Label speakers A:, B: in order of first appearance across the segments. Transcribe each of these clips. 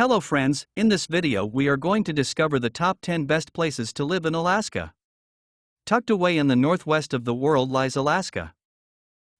A: Hello friends, in this video we are going to discover the top 10 best places to live in Alaska. Tucked away in the northwest of the world lies Alaska.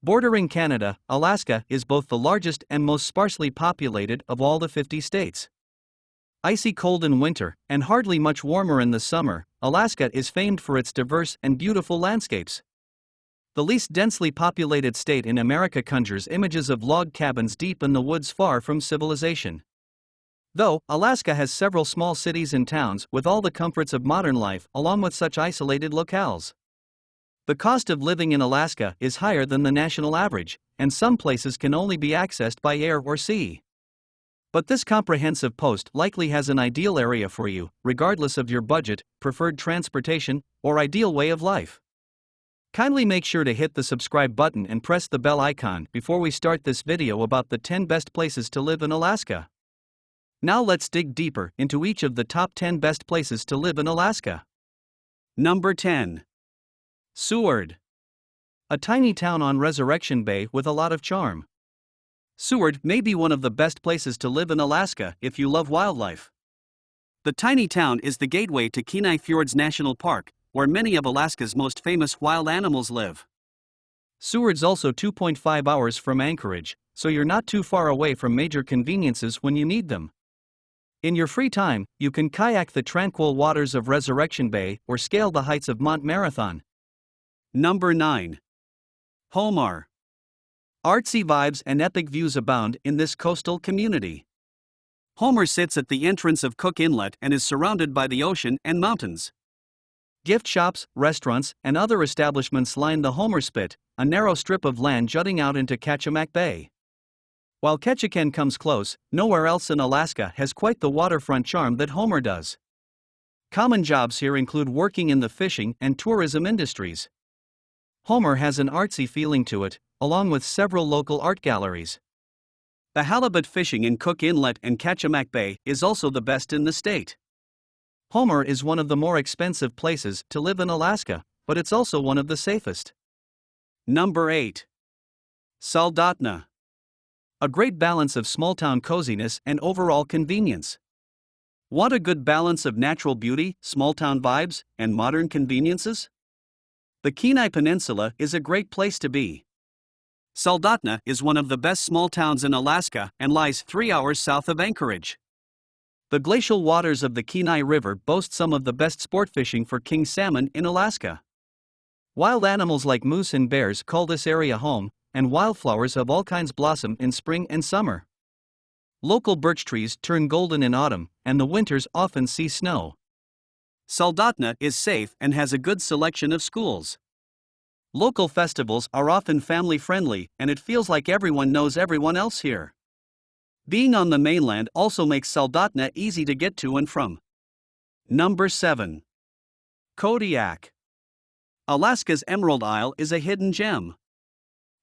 A: Bordering Canada, Alaska is both the largest and most sparsely populated of all the 50 states. Icy cold in winter, and hardly much warmer in the summer, Alaska is famed for its diverse and beautiful landscapes. The least densely populated state in America conjures images of log cabins deep in the woods far from civilization. Though, Alaska has several small cities and towns with all the comforts of modern life along with such isolated locales. The cost of living in Alaska is higher than the national average, and some places can only be accessed by air or sea. But this comprehensive post likely has an ideal area for you, regardless of your budget, preferred transportation, or ideal way of life. Kindly make sure to hit the subscribe button and press the bell icon before we start this video about the 10 best places to live in Alaska. Now let's dig deeper into each of the top 10 best places to live in Alaska. Number 10. Seward. A tiny town on Resurrection Bay with a lot of charm. Seward may be one of the best places to live in Alaska if you love wildlife. The tiny town is the gateway to Kenai Fjords National Park, where many of Alaska's most famous wild animals live. Seward's also 2.5 hours from Anchorage, so you're not too far away from major conveniences when you need them. In your free time, you can kayak the tranquil waters of Resurrection Bay or scale the heights of Mount Marathon. Number 9. Homer. Artsy vibes and epic views abound in this coastal community. Homer sits at the entrance of Cook Inlet and is surrounded by the ocean and mountains. Gift shops, restaurants, and other establishments line the Homer Spit, a narrow strip of land jutting out into Ketchikan Bay. While Ketchikan comes close, nowhere else in Alaska has quite the waterfront charm that Homer does. Common jobs here include working in the fishing and tourism industries. Homer has an artsy feeling to it, along with several local art galleries. The halibut fishing in Cook Inlet and Ketchikan Bay is also the best in the state. Homer is one of the more expensive places to live in Alaska, but it's also one of the safest. Number 8. Soldotna. A great balance of small-town coziness and overall convenience. Want a good balance of natural beauty, small-town vibes, and modern conveniences? The Kenai Peninsula is a great place to be. Soldotna is one of the best small towns in Alaska and lies 3 hours south of Anchorage. The glacial waters of the Kenai River boast some of the best sport fishing for king salmon in Alaska. Wild animals like moose and bears call this area home, and wildflowers of all kinds blossom in spring and summer. Local birch trees turn golden in autumn, and the winters often see snow. Soldotna is safe and has a good selection of schools. Local festivals are often family-friendly, and it feels like everyone knows everyone else here. Being on the mainland also makes Soldotna easy to get to and from. Number 7. Kodiak. Alaska's Emerald Isle is a hidden gem.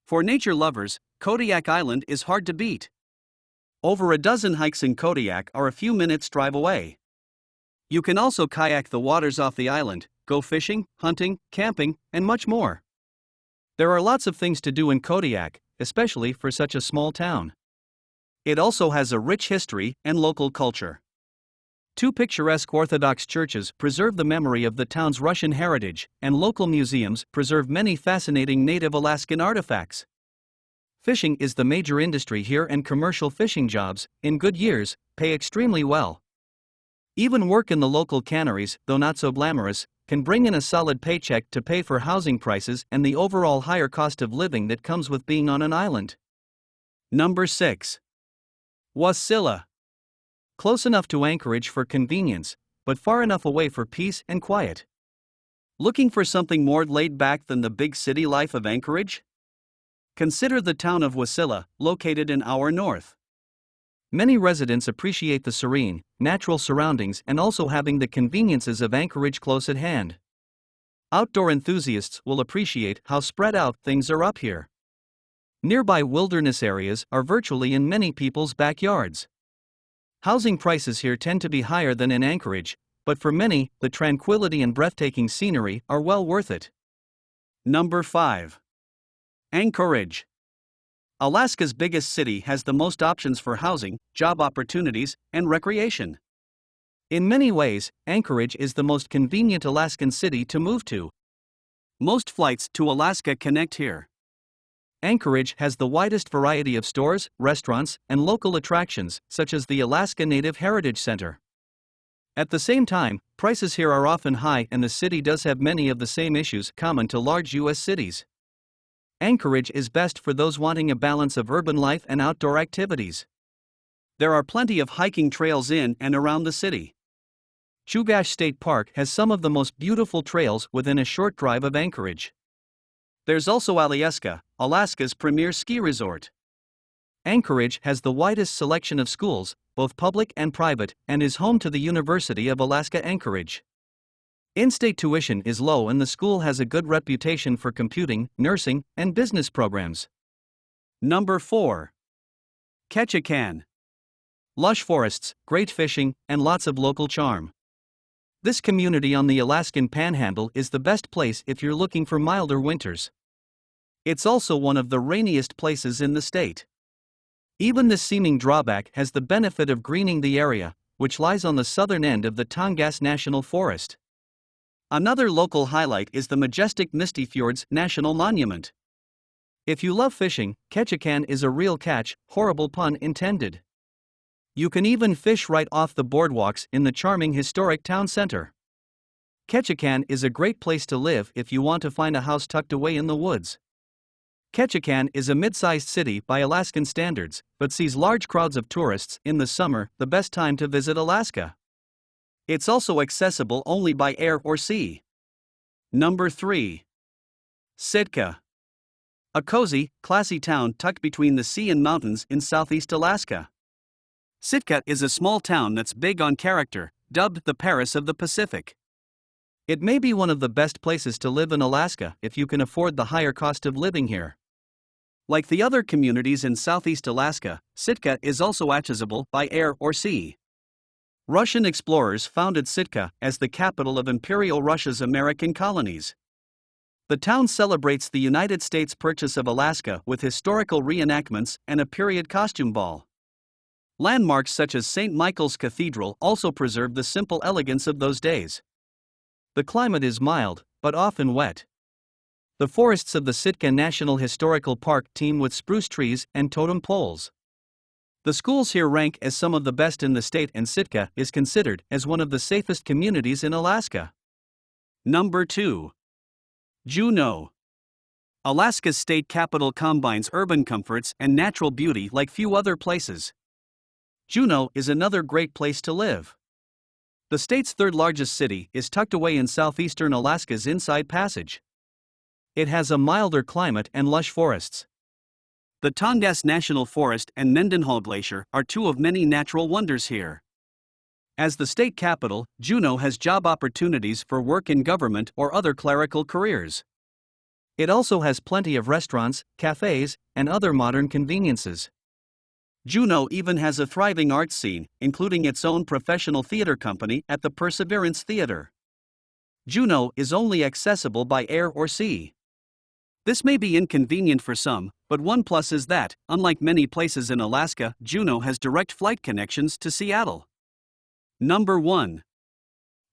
A: For nature lovers, Kodiak Island is hard to beat. Over a dozen hikes in Kodiak are a few minutes' drive away. You can also kayak the waters off the island, go fishing, hunting, camping, and much more. There are lots of things to do in Kodiak, especially for such a small town. It also has a rich history and local culture. 2 picturesque Orthodox churches preserve the memory of the town's Russian heritage, and local museums preserve many fascinating native Alaskan artifacts. Fishing is the major industry here, and commercial fishing jobs, in good years, pay extremely well. Even work in the local canneries, though not so glamorous, can bring in a solid paycheck to pay for housing prices and the overall higher cost of living that comes with being on an island. Number 6. Wasilla. Close enough to Anchorage for convenience, but far enough away for peace and quiet. Looking for something more laid back than the big city life of Anchorage? Consider the town of Wasilla, located an hour north. Many residents appreciate the serene, natural surroundings and also having the conveniences of Anchorage close at hand. Outdoor enthusiasts will appreciate how spread out things are up here. Nearby wilderness areas are virtually in many people's backyards. Housing prices here tend to be higher than in Anchorage, but for many, the tranquility and breathtaking scenery are well worth it. Number 5. Anchorage. Alaska's biggest city has the most options for housing, job opportunities, and recreation. In many ways, Anchorage is the most convenient Alaskan city to move to. Most flights to Alaska connect here. Anchorage has the widest variety of stores, restaurants, and local attractions, such as the Alaska Native Heritage Center. At the same time, prices here are often high, and the city does have many of the same issues common to large U.S. cities. Anchorage is best for those wanting a balance of urban life and outdoor activities. There are plenty of hiking trails in and around the city. Chugach State Park has some of the most beautiful trails within a short drive of Anchorage. There's also Alyeska, Alaska's premier ski resort. Anchorage has the widest selection of schools, both public and private, and is home to the University of Alaska Anchorage. In-state tuition is low, and the school has a good reputation for computing, nursing, and business programs. Number 4. Ketchikan. Lush forests, great fishing, and lots of local charm. This community on the Alaskan Panhandle is the best place if you're looking for milder winters. It's also one of the rainiest places in the state. Even this seeming drawback has the benefit of greening the area, which lies on the southern end of the Tongass National Forest. Another local highlight is the majestic Misty Fjords National Monument. If you love fishing, Ketchikan is a real catch, horrible pun intended. You can even fish right off the boardwalks in the charming historic town center. Ketchikan is a great place to live if you want to find a house tucked away in the woods. Ketchikan is a mid-sized city by Alaskan standards, but sees large crowds of tourists in the summer, the best time to visit Alaska. It's also accessible only by air or sea. Number 3. Sitka. A cozy, classy town tucked between the sea and mountains in southeast Alaska. Sitka is a small town that's big on character, dubbed the Paris of the Pacific. It may be one of the best places to live in Alaska if you can afford the higher cost of living here. Like the other communities in southeast Alaska, Sitka is also accessible by air or sea. Russian explorers founded Sitka as the capital of Imperial Russia's American colonies. The town celebrates the United States' purchase of Alaska with historical reenactments and a period costume ball. Landmarks such as St. Michael's Cathedral also preserve the simple elegance of those days. The climate is mild, but often wet. The forests of the Sitka National Historical Park teem with spruce trees and totem poles. The schools here rank as some of the best in the state, and Sitka is considered as one of the safest communities in Alaska. Number 2. Juno. Alaska's state capital combines urban comforts and natural beauty like few other places. Juno is another great place to live. The state's third largest city is tucked away in southeastern Alaska's Inside Passage. It has a milder climate and lush forests. The Tongass National Forest and Mendenhall Glacier are two of many natural wonders here. As the state capital, Juno has job opportunities for work in government or other clerical careers. It also has plenty of restaurants, cafes, and other modern conveniences. Juno even has a thriving arts scene, including its own professional theater company at the Perseverance Theater. Juno is only accessible by air or sea. This may be inconvenient for some, but one plus is that, unlike many places in Alaska, Juno has direct flight connections to Seattle. Number 1.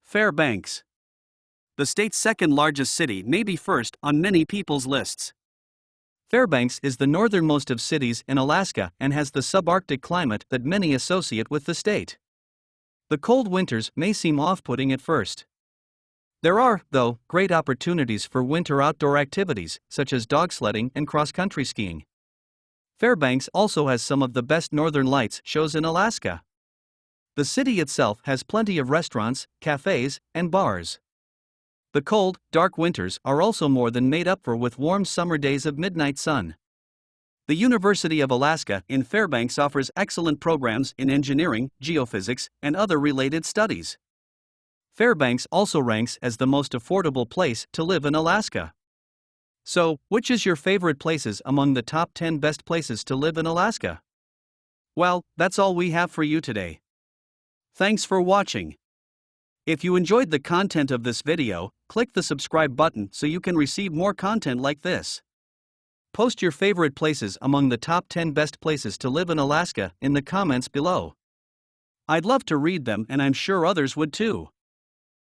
A: Fairbanks. The state's second largest city may be first on many people's lists. Fairbanks is the northernmost of cities in Alaska and has the subarctic climate that many associate with the state. The cold winters may seem off-putting at first. There are, though, great opportunities for winter outdoor activities, such as dog sledding and cross-country skiing. Fairbanks also has some of the best northern lights shows in Alaska. The city itself has plenty of restaurants, cafes, and bars. The cold, dark winters are also more than made up for with warm summer days of midnight sun. The University of Alaska in Fairbanks offers excellent programs in engineering, geophysics, and other related studies. Fairbanks also ranks as the most affordable place to live in Alaska. So, which is your favorite places among the top 10 best places to live in Alaska? Well, that's all we have for you today. Thanks for watching. If you enjoyed the content of this video, click the subscribe button so you can receive more content like this. Post your favorite places among the top 10 best places to live in Alaska in the comments below. I'd love to read them, and I'm sure others would too.